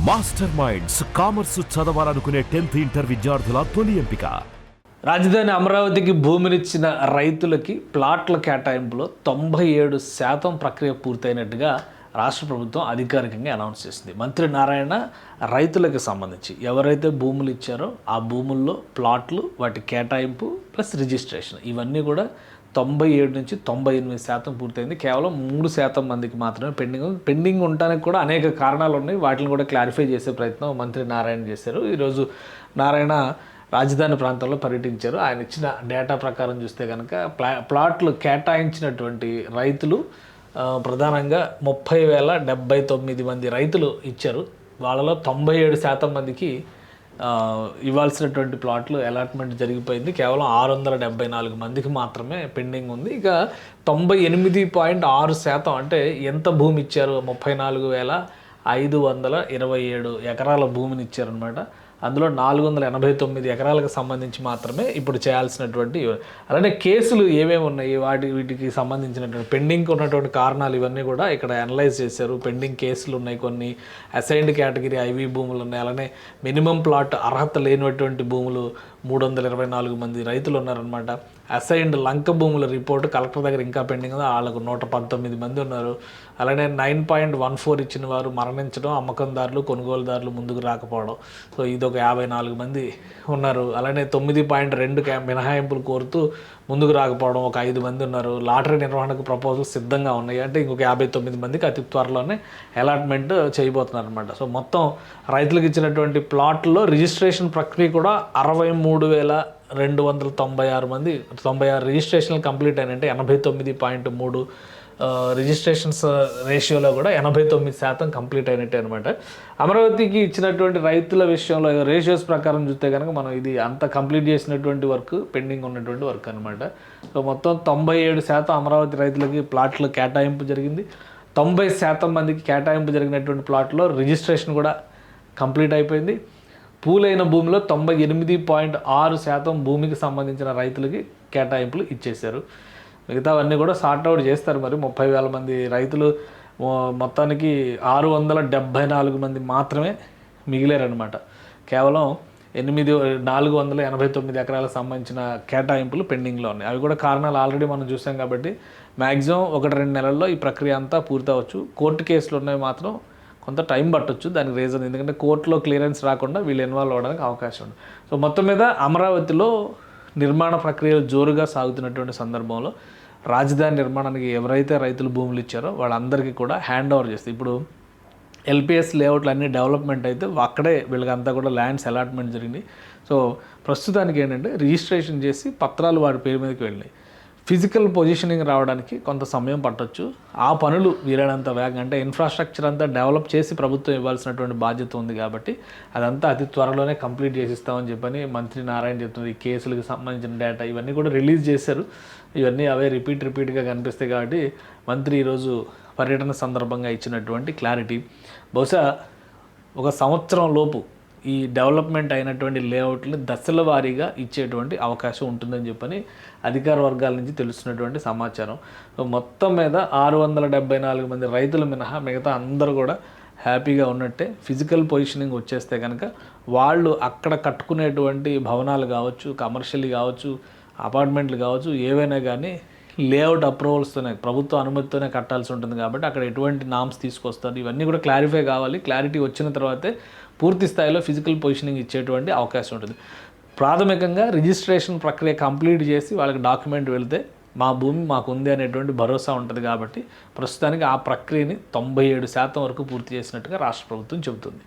Master minds commerce చదవాలనుకునే 10th inter విద్యార్థుల తొలి ఎంపిక. రాజధాని అమరావతికి భూమినిచ్చిన రైతులకి ప్లాట్ల కేటాయింపులో 97% ప్రక్రియ పూర్తయినట్టుగా రాష్ట్ర ప్రభుత్వం అధికారికంగా అనౌన్స్ చేసింది. మంత్రి నారాయణ రైతులకు సంబంధించి ఎవరైతే భూములు ఇచ్చారో ఆ భూముల్లో ప్లాట్లు, వాటి కేటాయింపు ప్లస్ రిజిస్ట్రేషన్ ఇవన్నీ కూడా 97 నుంచి 98% పూర్తయింది. కేవలం 3% మందికి మాత్రమే పెండింగ్ ఉండడానికి కూడా అనేక కారణాలు ఉన్నాయి. వాటిని కూడా క్లారిఫై చేసే ప్రయత్నం మంత్రి నారాయణ చేశారు. ఈరోజు నారాయణ రాజధాని ప్రాంతంలో పర్యటించారు. ఆయన ఇచ్చిన డేటా ప్రకారం చూస్తే కనుక ప్లాట్లు కేటాయించినటువంటి రైతులు ప్రధానంగా 30,079 మంది రైతులు ఇచ్చారు. వాళ్ళలో 97% మందికి ఇవ్వాల్సినటువంటి ప్లాట్లు అలాట్మెంట్ జరిగిపోయింది. కేవలం 674 మందికి మాత్రమే పెండింగ్ ఉంది. ఇక 98.6% అంటే ఎంత భూమి ఇచ్చారు? 34,527 ఎకరాల భూమిని ఇచ్చారనమాట. అందులో 489 ఎకరాలకు సంబంధించి మాత్రమే ఇప్పుడు చేయాల్సినటువంటి, అలానే కేసులు ఏమేమి ఉన్నాయి, వీటికి సంబంధించినటువంటి పెండింగ్ ఉన్నటువంటి కారణాలు ఇవన్నీ కూడా ఇక్కడ అనలైజ్ చేశారు. పెండింగ్ కేసులు ఉన్నాయి, కొన్ని అసైన్డ్ కేటగిరీ ఐవీ భూములు ఉన్నాయి, అలానే మినిమం ప్లాట్ అర్హత లేనటువంటి భూములు 324 మంది రైతులు ఉన్నారనమాట. అసైన్డ్ లంక భూముల రిపోర్టు కలెక్టర్ దగ్గర ఇంకా పెండింగ్ ఉంది, వాళ్ళకు 119 మంది ఉన్నారు. అలానే 9.14 ఇచ్చిన వారు మరణించడం, అమ్మకందారులు కొనుగోలుదారులు ముందుకు రాకపోవడం, సో ఇదొక 54 మంది ఉన్నారు. అలానే 9.2 మినహాయింపులు కోరుతూ ముందుకు రాకపోవడం ఒక 5 మంది ఉన్నారు. లాటరీ నిర్వహణకు ప్రపోజల్స్ సిద్ధంగా ఉన్నాయి అంటే ఇంకొక 59 మందికి అతి త్వరలోనే అలాట్మెంట్ చేయబోతున్నారు అనమాట. సో మొత్తం రైతులకు ఇచ్చినటువంటి ప్లాట్లో రిజిస్ట్రేషన్ ప్రక్రియ కూడా 63,296 మంది 96 రిజిస్ట్రేషన్లు కంప్లీట్ అయినంటే 89.3 రిజిస్ట్రేషన్స్ రేషియోలో కూడా 89% కంప్లీట్ అయినట్టే అనమాట. అమరావతికి ఇచ్చినటువంటి రైతుల విషయంలో రేషియోస్ ప్రకారం చూస్తే కనుక మనం ఇది అంత కంప్లీట్ చేసినటువంటి వర్క్, పెండింగ్ ఉన్నటువంటి వర్క్ అనమాట. సో మొత్తం 97% అమరావతి రైతులకి ప్లాట్లు కేటాయింపు జరిగింది. 90% మందికి కేటాయింపు జరిగినటువంటి ప్లాట్లో రిజిస్ట్రేషన్ కూడా కంప్లీట్ అయిపోయింది. పూలైన భూమిలో 98.6% భూమికి సంబంధించిన రైతులకి కేటాయింపులు ఇచ్చేశారు. మిగతావన్నీ కూడా సార్ట్అవుట్ చేస్తారు. మరి 30,000 మంది రైతులు మొత్తానికి 674 మంది మాత్రమే మిగిలారనమాట. కేవలం 489 ఎకరాలకు సంబంధించిన కేటాయింపులు పెండింగ్లో ఉన్నాయి. అవి కూడా కారణాలు ఆల్రెడీ మనం చూసాం కాబట్టి మ్యాక్సిమం 1-2 నెలల్లో ఈ ప్రక్రియ అంతా పూర్తవచ్చు. కోర్టు కేసులు ఉన్నవి మాత్రం కొంత టైం పట్టొచ్చు. దానికి రీజన్ ఎందుకంటే కోర్టులో క్లియరెన్స్ రాకుండా వీళ్ళు ఇన్వాల్వ్ అవ్వడానికి అవకాశం ఉంది. సో మొత్తం మీద అమరావతిలో నిర్మాణ ప్రక్రియలు జోరుగా సాగుతున్నటువంటి సందర్భంలో రాజధాని నిర్మాణానికి ఎవరైతే రైతులు భూములు ఇచ్చారో వాళ్ళందరికీ కూడా హ్యాండ్ ఓవర్ చేస్తుంది. ఇప్పుడు ఎల్పిఎస్ లేఅవుట్లు అన్నీ డెవలప్మెంట్ అయితే అక్కడే వీళ్ళకంతా కూడా ల్యాండ్స్ అలాట్మెంట్ జరిగింది. సో ప్రస్తుతానికి ఏంటంటే రిజిస్ట్రేషన్ చేసి పత్రాలు వారి పేరు మీదకి వెళ్ళినాయి. ఫిజికల్ పొజిషనింగ్ రావడానికి కొంత సమయం పట్టొచ్చు. ఆ పనులు వీలైనంత వేగంగా, అంటే ఇన్ఫ్రాస్ట్రక్చర్ అంతా డెవలప్ చేసి ప్రభుత్వం ఇవ్వాల్సినటువంటి బాధ్యత ఉంది కాబట్టి అదంతా అతి త్వరలోనే కంప్లీట్ చేసిస్తామని చెప్పని మంత్రి నారాయణ చెప్తున్నారు. ఈ కేసులకు సంబంధించిన డేటా ఇవన్నీ కూడా రిలీజ్ చేశారు. ఇవన్నీ అవే రిపీట్గా కనిపిస్తాయి కాబట్టి మంత్రి ఈరోజు పర్యటన సందర్భంగా ఇచ్చినటువంటి క్లారిటీ బహుశా 1 సంవత్సరం లోపు ఈ డెవలప్మెంట్ అయినటువంటి లేఅవుట్ని దశల వారీగా ఇచ్చేటువంటి అవకాశం ఉంటుందని చెప్పని అధికార వర్గాల నుంచి తెలుస్తున్నటువంటి సమాచారం. మొత్తం మీద 674 మంది రైతులు మినహా మిగతా అందరూ కూడా హ్యాపీగా ఉన్నట్టే. ఫిజికల్ పొజిషనింగ్ వచ్చేస్తే కనుక వాళ్ళు అక్కడ కట్టుకునేటువంటి భవనాలు కావచ్చు, కమర్షియల్ కావచ్చు, అపార్ట్మెంట్లు కావచ్చు, ఏవైనా కానీ లేఅవుట్ అప్రూవల్స్తోనే, ప్రభుత్వ అనుమతితోనే కట్టాల్సి ఉంటుంది కాబట్టి అక్కడ ఎటువంటి నామ్స్ తీసుకొస్తారు ఇవన్నీ కూడా క్లారిఫై కావాలి. క్లారిటీ వచ్చిన తర్వాతే పూర్తి స్థాయిలో ఫిజికల్ పొజిషనింగ్ ఇచ్చేటువంటి అవకాశం ఉంటుంది. ప్రాథమికంగా రిజిస్ట్రేషన్ ప్రక్రియ కంప్లీట్ చేసి వాళ్ళకి డాక్యుమెంట్ వెళ్తే మా భూమి మాకు ఉంది అనేటువంటి భరోసా ఉంటుంది కాబట్టి ప్రస్తుతానికి ఆ ప్రక్రియని 97% వరకు పూర్తి చేసినట్టుగా రాష్ట్ర ప్రభుత్వం చెబుతుంది.